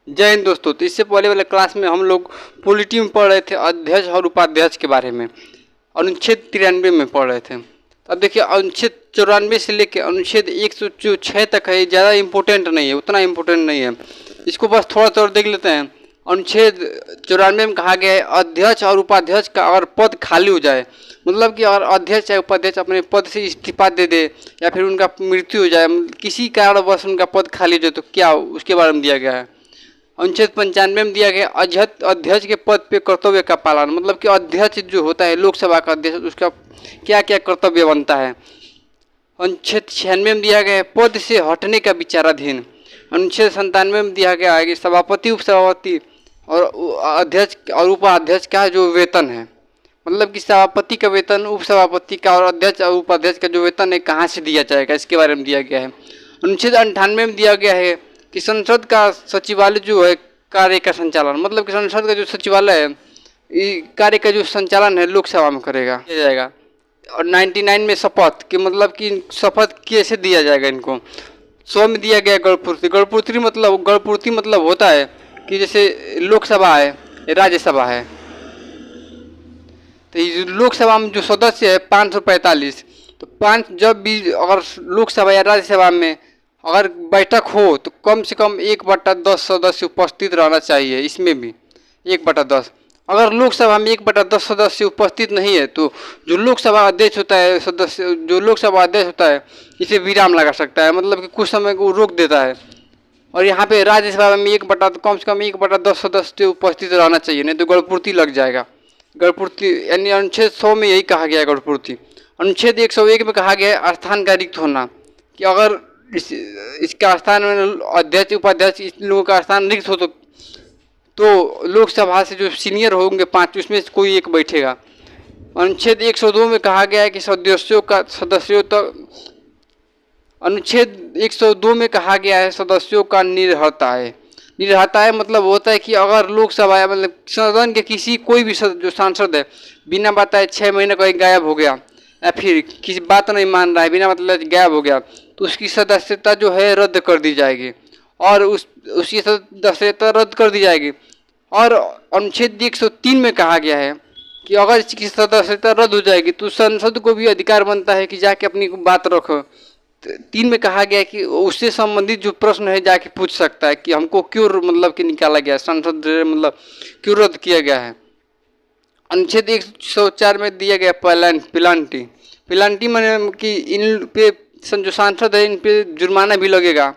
जय हिंद दोस्तों। तो इससे पहले वाले क्लास में हम लोग पॉलिटी में पढ़ रहे थे अध्यक्ष और उपाध्यक्ष के बारे में, अनुच्छेद 93 में पढ़ रहे थे। अब देखिए अनुच्छेद 94 से लेकर अनुच्छेद 106 तक है, ज़्यादा इम्पोर्टेंट नहीं है, उतना इम्पोर्टेंट नहीं है, इसको बस थोड़ा थोड़ा देख लेते हैं। अनुच्छेद 94 में कहा गया है अध्यक्ष और उपाध्यक्ष का अगर पद खाली हो जाए, मतलब कि अगर अध्यक्ष या उपाध्यक्ष अपने पद से इस्तीफा दे दे या फिर उनका मृत्यु हो जाए, किसी कारणवश उनका पद खाली हो जाए, तो क्या उसके बारे में दिया गया है। अनुच्छेद 95 में दिया गया अध्यक्ष के पद पे कर्तव्य का पालन, मतलब कि अध्यक्ष जो होता है लोकसभा का अध्यक्ष, उसका क्या क्या कर्तव्य बनता है। अनुच्छेद 96 में दिया गया है पद से हटने का विचाराधीन। अनुच्छेद 97 में दिया गया है कि सभापति उपसभापति और अध्यक्ष और उपाध्यक्ष का जो वेतन है, मतलब कि सभापति का वेतन, उपसभापति का और अध्यक्ष और उपाध्यक्ष का जो वेतन है कहाँ से दिया जाएगा, इसके बारे में दिया गया है। अनुच्छेद 98 में दिया गया है कि संसद का सचिवालय जो है कार्य का संचालन, मतलब कि संसद का जो सचिवालय है कार्य का जो संचालन है लोकसभा में करेगा किया जाएगा। और 99 में शपथ कि मतलब कि शपथ कैसे दिया जाएगा इनको। 100 में दिया गया गणपूर्ति मतलब होता है कि जैसे लोकसभा है राज्यसभा है, तो ये लोकसभा में जो सदस्य है 545, तो पाँच जब भी अगर लोकसभा या राज्यसभा में अगर बैठक हो तो कम से कम 1/10 सदस्य उपस्थित रहना चाहिए। इसमें भी 1/10, अगर लोकसभा में 1/10 सदस्य उपस्थित नहीं है तो जो लोकसभा अध्यक्ष होता है इसे विराम लगा सकता है, मतलब कि कुछ समय को रोक देता है। और यहाँ पे राज्यसभा में कम से कम 1/10 सदस्य उपस्थित रहना चाहिए, नहीं तो गणपूर्ति लग जाएगा। गणपूर्ति यानी अनुच्छेद 100 में यही कहा गया है गणपूर्ति। अनुच्छेद 101 में कहा गया है स्थान का रिक्त होना, कि अगर इसका स्थान में अध्यक्ष उपाध्यक्ष इन लोगों का स्थान रिक्त हो तो लोकसभा से जो सीनियर होंगे 5 उसमें से कोई एक बैठेगा। अनुच्छेद 102 में कहा गया है कि अनुच्छेद 102 में कहा गया है सदस्यों का निरहता है मतलब होता है कि अगर लोकसभा मतलब सदन के किसी कोई भी जो सांसद है बिना बताए 6 महीने कहीं गायब हो गया या फिर किसी बात नहीं मान रहा है, बिना मतलब गायब हो गया, तो उसकी सदस्यता जो है रद्द कर दी जाएगी और उसकी सदस्यता रद्द कर दी जाएगी। और अनुच्छेद 103 में कहा गया है कि अगर इसकी सदस्यता रद्द हो जाएगी तो संसद को भी अधिकार बनता है कि जाके अपनी बात रखो। 3 में कहा गया है कि उससे संबंधित जो प्रश्न है जाके पूछ सकता है कि हमको क्यों मतलब कि निकाला गया, संसद मतलब क्यों रद्द किया गया है। अनुच्छेद 104 में दिया गया पिलांटी मैंने कि इन पे जो सांसद है इन पे जुर्माना भी लगेगा।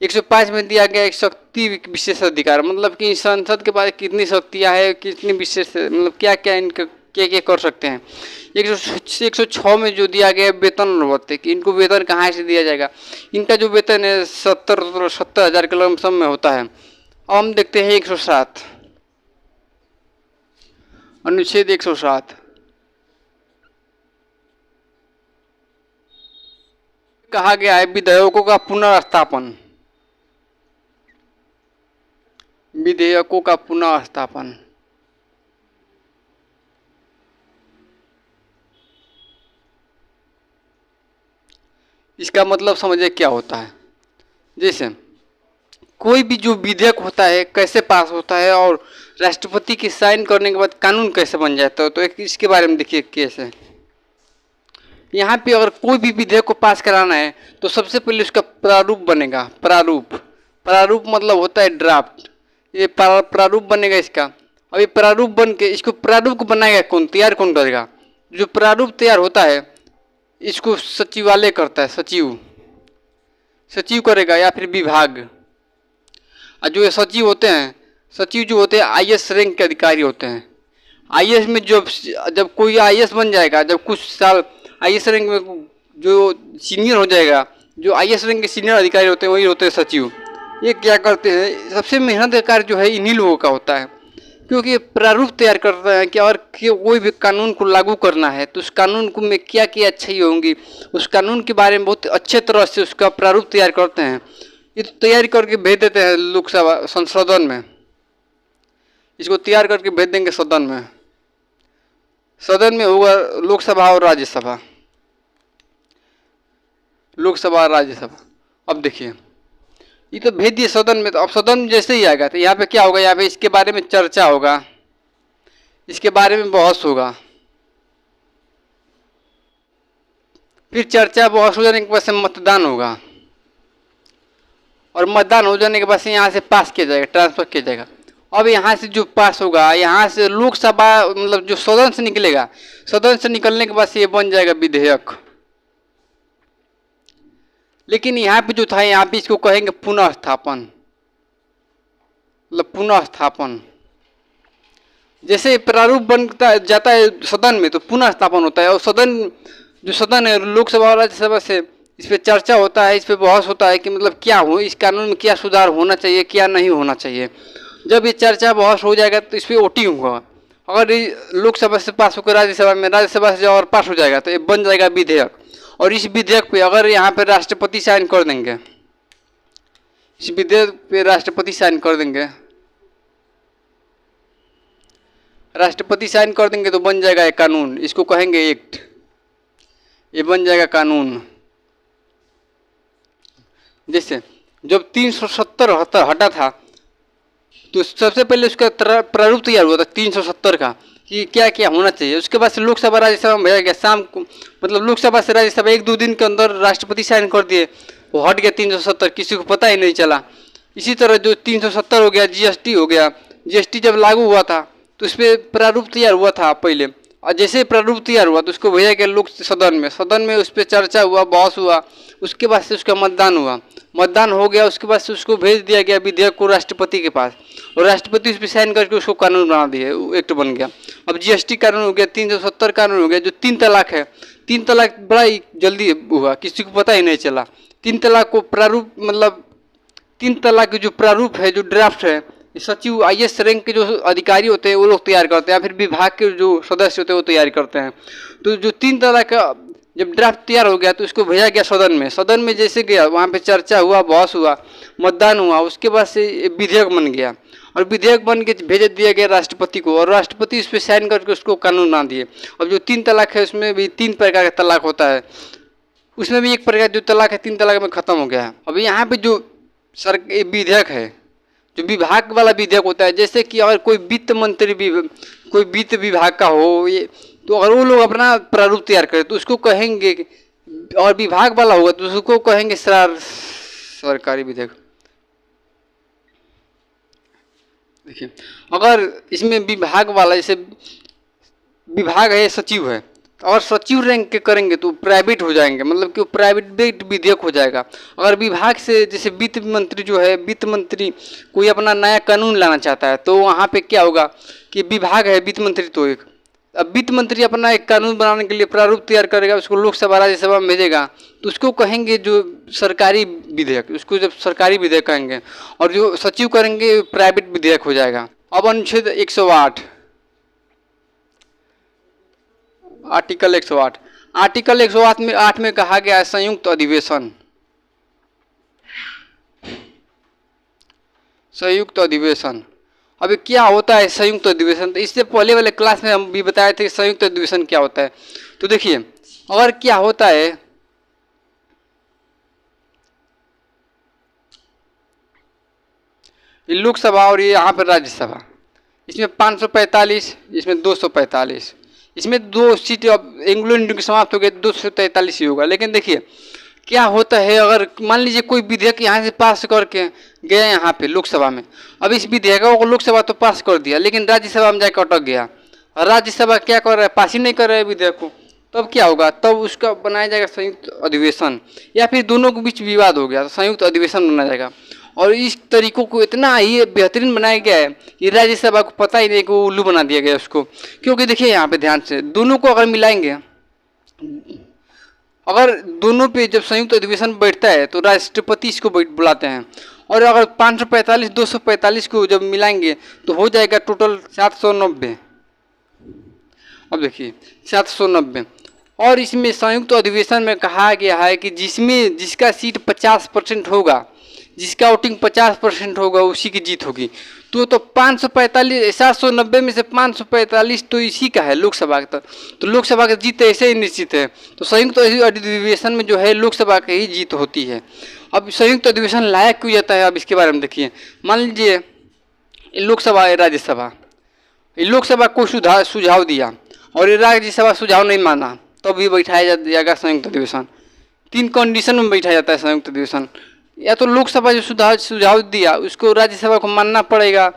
105 में दिया गया एक शक्ति विशेष अधिकार, मतलब कि संसद के पास कितनी शक्तियाँ हैं, कितनी विशेष मतलब क्या क्या इनका क्या कर सकते हैं। 106 में जो दिया गया वेतन भत्ते कि इनको वेतन कहाँ से दिया जाएगा। इनका जो वेतन है 70,000 के लमसम में होता है। अब हम देखते हैं 107 अनुच्छेद 107 कहा गया है विधेयकों का पुनर्स्थापन। इसका मतलब समझिए क्या होता है। जैसे कोई भी जो विधेयक होता है कैसे पास होता है और राष्ट्रपति के साइन करने के बाद कानून कैसे बन जाता है, तो एक इसके बारे में देखिए कैसे। यहाँ पे अगर कोई भी विधेयक को पास कराना है तो सबसे पहले उसका प्रारूप बनेगा। प्रारूप मतलब होता है ड्राफ्ट। ये प्रारूप बनेगा इसका। अब ये प्रारूप बन के इसको प्रारूप को बनाएगा कौन, तैयार कौन करेगा। जो प्रारूप तैयार होता है इसको सचिवालय करता है, सचिव करेगा या फिर विभाग। और जो सचिव होते हैं IAS रैंक के अधिकारी होते हैं। IAS में जब कोई IAS बन जाएगा, जब कुछ साल IAS रैंक में जो सीनियर हो जाएगा, जो IAS रैंक के सीनियर अधिकारी होते हैं वही होते हैं सचिव। ये क्या करते हैं, सबसे मेहनत का कार्य जो है इन्हीं लोगों का होता है, क्योंकि प्रारूप तैयार करते हैं कि और कोई भी कानून को लागू करना है तो उस कानून को में क्या क्या अच्छाई होंगी, उस कानून के बारे में बहुत अच्छे तरह से उसका प्रारूप तैयार करते हैं। ये तो तैयारी करके भेज देते हैं लोकसभा संसदन में, इसको तैयार करके भेज देंगे सदन में होगा लोकसभा और राज्यसभा। अब देखिए ये तो भेज दिए सदन में, तो अब सदन में जैसे ही आएगा तो यहाँ पे क्या होगा, यहाँ पे इसके बारे में चर्चा होगा, इसके बारे में बहस होगा, फिर चर्चा बहस हो जाने के बाद से मतदान होगा, और मतदान हो जाने के बाद से यहाँ से पास किया जाएगा, ट्रांसफर किया जाएगा। अब यहाँ से जो पास होगा, यहाँ से लोकसभा मतलब जो सदन से निकलेगा, सदन से निकलने के बाद से ये बन जाएगा विधेयक। लेकिन यहाँ पे जो था, यहाँ पे इसको कहेंगे पुनः स्थापन, मतलब पुनः स्थापन। जैसे प्रारूप बनता जाता है सदन में तो पुनः स्थापन होता है, और सदन जो सदन है लोकसभा और राज्यसभा से इस पर चर्चा होता है, इस पर बहस होता है कि मतलब क्या हो, इस कानून में क्या सुधार होना चाहिए, क्या नहीं होना चाहिए। जब ये चर्चा बहस हो जाएगा तो इस पर वोटिंग होगा। अगर ये लोकसभा से पास होकर राज्यसभा में, राज्यसभा से और पास हो जाएगा तो ये बन जाएगा विधेयक। और इस विधेयक पे अगर यहाँ पे राष्ट्रपति साइन कर देंगे, इस विधेयक पे राष्ट्रपति साइन कर देंगे, राष्ट्रपति साइन कर देंगे तो बन जाएगा एक कानून, इसको कहेंगे एक्ट, ये बन जाएगा कानून। जैसे जब 370 हटा था तो सबसे पहले उसका प्रारूप तैयार हुआ था 370 का कि क्या क्या होना चाहिए। उसके बाद से लोकसभा राज्यसभा में भेजा गया, शाम को मतलब लोकसभा से राज्यसभा 1-2 दिन के अंदर राष्ट्रपति साइन कर दिए, वो हट गया 370, किसी को पता ही नहीं चला। इसी तरह जो 370 हो गया, जीएसटी हो गया, जीएसटी जब लागू हुआ था तो उस पर प्रारूप तैयार हुआ था पहले, और जैसे प्रारूप तैयार हुआ तो उसको भेजा गया लोक सदन में उस पर चर्चा हुआ, बहस हुआ, उसके बाद से उसका मतदान हुआ, मतदान हो गया, उसके बाद से उसको भेज दिया गया विधेयक को राष्ट्रपति के पास, और राष्ट्रपति उस पर साइन करके उसको कानून बना दिए, एक्ट बन गया। अब जीएसटी कानून हो गया, 370 कानून हो गया। जो 3 तलाक है, 3 तलाक बड़ा ही जल्दी हुआ, किसी को पता ही नहीं चला। 3 तलाक को प्रारूप मतलब 3 तलाक के जो प्रारूप है, जो ड्राफ्ट है, सचिव आईएएस रैंक के जो अधिकारी होते हैं वो लोग तैयार करते हैं, या फिर विभाग के जो सदस्य होते हैं वो तैयार करते हैं। तो जो 3 तलाक का जब ड्राफ्ट तैयार हो गया तो उसको भेजा गया सदन में, सदन में जैसे गया वहाँ पे चर्चा हुआ, बहस हुआ, मतदान हुआ, उसके बाद से विधेयक बन गया, और विधेयक बन के भेज दिया गया राष्ट्रपति को, और राष्ट्रपति उस पर साइन करके उसको कानून बना दिए। अब जो 3 तलाक है उसमें भी 3 प्रकार का तलाक होता है, उसमें भी एक प्रकार जो तलाक है 3 तलाक में ख़त्म हो गया है। अब यहाँ पे जो विधेयक है, जो विभाग वाला विधेयक होता है, जैसे कि अगर कोई वित्त मंत्री भी, कोई वित्त विभाग का हो, ये तो अगर वो लोग अपना प्रारूप तैयार करें तो उसको कहेंगे, और विभाग वाला होगा तो उसको कहेंगे सरकारी विधेयक। देखिए अगर इसमें विभाग वाला, जैसे विभाग है, सचिव है, और सचिव रैंक के करेंगे तो प्राइवेट हो जाएंगे, मतलब कि वो प्राइवेट विधेयक हो जाएगा। अगर विभाग से जैसे वित्त मंत्री जो है, वित्त मंत्री कोई अपना नया कानून लाना चाहता है तो वहाँ पे क्या होगा कि विभाग है, वित्त मंत्री तो एक, अब वित्त मंत्री अपना एक कानून बनाने के लिए प्रारूप तैयार करेगा, उसको लोकसभा राज्यसभा में भेजेगा तो उसको कहेंगे जो सरकारी विधेयक, उसको जब सरकारी विधेयक कहेंगे, और जो सचिव करेंगे प्राइवेट विधेयक हो जाएगा। अब अनुच्छेद 108, आर्टिकल 108, आर्टिकल 108 में कहा गया है संयुक्त अधिवेशन, संयुक्त अधिवेशन। अभी क्या होता है संयुक्त अधिवेशन, तो इससे पहले वाले क्लास में हम भी बताए थे संयुक्त अधिवेशन क्या होता है। तो देखिए अगर क्या होता है, ये लोकसभा और ये यहाँ पर राज्यसभा, इसमें 545, इसमें 245, इसमें 2 सीट अब इंग्लैंड की समाप्त हो गई, 243 ही होगा। लेकिन देखिए क्या होता है, अगर मान लीजिए कोई विधेयक यहाँ से पास करके गया यहाँ पे लोकसभा में, अब इस विधेयक को लोकसभा तो पास कर दिया, लेकिन राज्यसभा में जाकर अटक गया, और राज्यसभा क्या कर रहा है, पास ही नहीं कर रहा है विधेयक को, तब क्या होगा, तब उसका बनाया जाएगा संयुक्त अधिवेशन, या फिर दोनों के बीच विवाद हो गया तो संयुक्त अधिवेशन बनाया जाएगा। और इस तरीकों को इतना ही बेहतरीन बनाया गया है कि राज्यसभा को पता ही नहीं कि वो उल्लू बना दिया गया उसको। क्योंकि देखिए यहाँ पे ध्यान से दोनों को अगर मिलाएंगे, अगर दोनों पे जब संयुक्त अधिवेशन बैठता है तो राष्ट्रपति इसको बुलाते हैं, और अगर 545 245 को जब मिलाएंगे तो हो जाएगा टोटल 790। अब देखिए 790, और इसमें संयुक्त अधिवेशन में कहा गया है कि जिसका सीट 50% होगा, जिसका वोटिंग 50% होगा उसी की जीत होगी। तो 545, 790 में से 545 तो इसी का है लोकसभा का, तो लोकसभा का जीत ऐसे ही निश्चित है। तो संयुक्त अधिवेशन में जो है लोकसभा की ही जीत होती है। अब संयुक्त अधिवेशन लाया क्यों जाता है, अब इसके बारे में देखिए। मान लीजिए लोकसभा है, राज्यसभा, लोकसभा को सुझाव दिया और राज्यसभा सुझाव नहीं माना, तो भी बैठाया जाएगा संयुक्त अधिवेशन। 3 कंडीशन में बैठाया जाता है संयुक्त अधिवेशन। या तो लोकसभा जो सुझाव दिया उसको राज्यसभा को मानना पड़ेगा,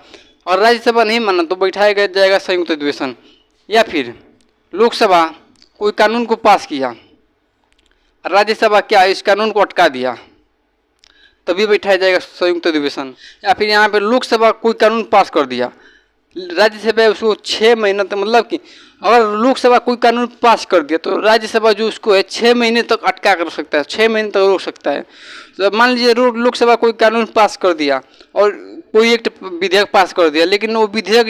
और राज्यसभा नहीं माना तो बैठाया जाएगा संयुक्त अधिवेशन। या फिर लोकसभा कोई कानून को पास किया, राज्यसभा क्या इस कानून को अटका दिया, तभी बैठाया जाएगा संयुक्त अधिवेशन। या फिर यहाँ पे लोकसभा कोई कानून पास कर दिया, राज्यसभा उसको 6 महीना तक, मतलब कि अगर लोकसभा कोई कानून पास कर दिया तो राज्यसभा जो उसको है 6 महीने तक अटका कर सकता है, 6 महीने तक रोक सकता है। तो मान लीजिए लोकसभा कोई कानून पास कर दिया और कोई एक विधेयक पास कर दिया, लेकिन वो विधेयक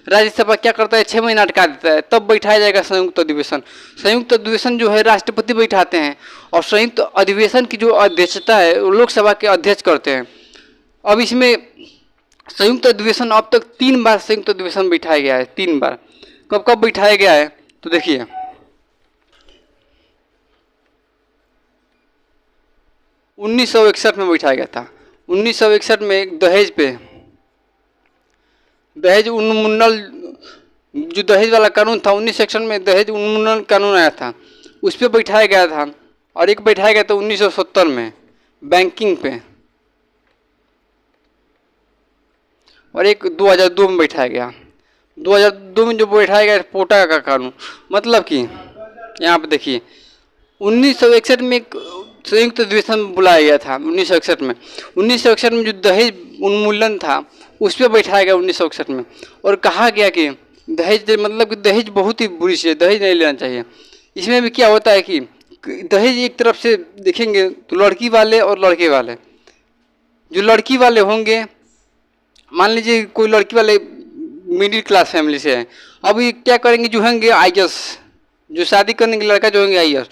राज्यसभा क्या करता है, 6 महीना अटका देता है, तब बैठाया जाएगा संयुक्त अधिवेशन। संयुक्त अधिवेशन जो है राष्ट्रपति बैठाते हैं, और संयुक्त अधिवेशन की जो अध्यक्षता है वो लोकसभा के अध्यक्ष करते हैं। अब इसमें संयुक्त अधिवेशन अब तक 3 बार संयुक्त अधिवेशन बैठाया गया है, 3 बार। कब कब बैठाया गया है तो देखिए, 1961 में बैठाया गया था। 1961 में दहेज पे, दहेज उन्मूलन, जो दहेज वाला कानून था 1961 में दहेज उन्मूलन कानून आया था, उस पर बैठाया गया था। और एक बैठाया गया था 1970 में बैंकिंग पे, और एक 2002 में बैठाया गया। 2002 में जो बैठाया गया पोटा का कानून, मतलब कि यहाँ पे देखिए 1961 में एक संयुक्त अधिवेशन बुलाया गया था। 1961 में जो दहेज उन्मूलन था उस पर बैठाया गया 1961 में, और कहा गया कि दहेज, मतलब कि दहेज बहुत ही बुरी चीज़ है, दहेज नहीं लेना चाहिए। इसमें भी क्या होता है कि दहेज एक तरफ से देखेंगे तो लड़की वाले और लड़के वाले, जो लड़की वाले होंगे, मान लीजिए कोई लड़की वाले मिडिल क्लास फैमिली से है, अब ये क्या करेंगे, जो होंगे आईएएस, जो शादी करने के लड़का जो होंगे आईएएस,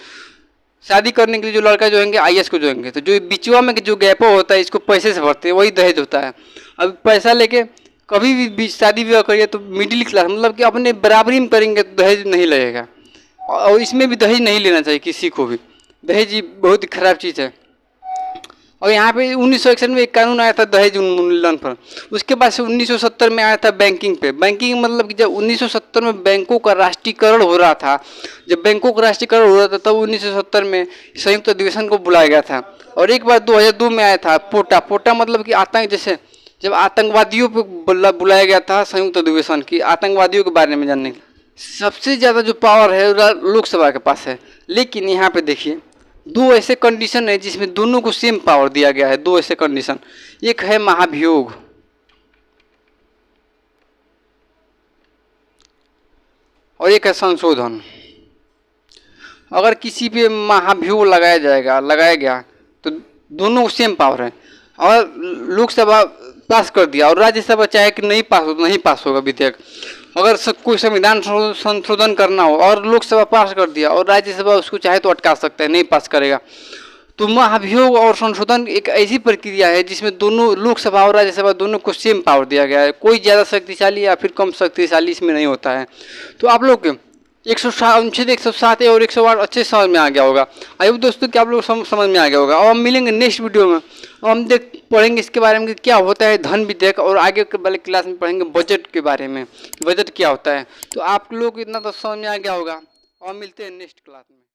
शादी करने के लिए जो लड़का जो होंगे आईएएस को जो होंगे, तो जो बिचवा में जो गैप होता है इसको पैसे से भरते हैं, वही दहेज होता है। अब पैसा लेके कभी भी शादी विवाह करिए तो मिडिल क्लास, मतलब कि अपने बराबरी में करेंगे तो दहेज नहीं लगेगा। और इसमें भी दहेज नहीं लेना चाहिए किसी को भी, दहेज बहुत ही खराब चीज़ है। और यहाँ पे 1961 में एक कानून आया था दहेज उन्मूलन पर। उसके बाद से 1970 में आया था बैंकिंग पे। बैंकिंग मतलब कि जब 1970 में बैंकों का राष्ट्रीयकरण हो रहा था, जब बैंकों का राष्ट्रीयकरण हो रहा था तब 1970 में संयुक्त अधिवेशन को बुलाया गया था। और एक बार 2002 में आया था पोटा। पोटा मतलब कि आतंक, जैसे जब आतंकवादियों पर बुलाया गया था संयुक्त अधिवेशन की, आतंकवादियों के बारे में जानने की। सबसे ज़्यादा जो पावर है लोकसभा के पास है, लेकिन यहाँ पे देखिए 2 ऐसे कंडीशन है जिसमें दोनों को सेम पावर दिया गया है। 2 ऐसे कंडीशन, एक है महाभियोग, और एक है संशोधन। अगर किसी पे महाभियोग लगाया गया तो दोनों को सेम पावर है। और लोकसभा पास कर दिया और राज्यसभा चाहे कि नहीं पास होगा विधेयक। अगर कोई संविधान संशोधन करना हो और लोकसभा पास कर दिया और राज्यसभा उसको चाहे तो अटका सकता है, नहीं पास करेगा। तो महाभियोग और संशोधन एक ऐसी प्रक्रिया है जिसमें दोनों लोकसभा और राज्यसभा दोनों को सेम पावर दिया गया है। कोई ज़्यादा शक्तिशाली या फिर कम शक्तिशाली इसमें नहीं होता है। तो आप लोग 107 107 और 108 अच्छे समझ में आ गया होगा। आई होप दोस्तों कि आप लोग समझ में आ गया होगा। और हम मिलेंगे नेक्स्ट वीडियो में, और हम पढ़ेंगे इसके बारे में कि क्या होता है धन विधेयक, और आगे वाले क्लास में पढ़ेंगे बजट के बारे में, बजट क्या होता है। तो आप लोग को इतना तो समझ में आ गया होगा, और मिलते हैं नेक्स्ट क्लास में।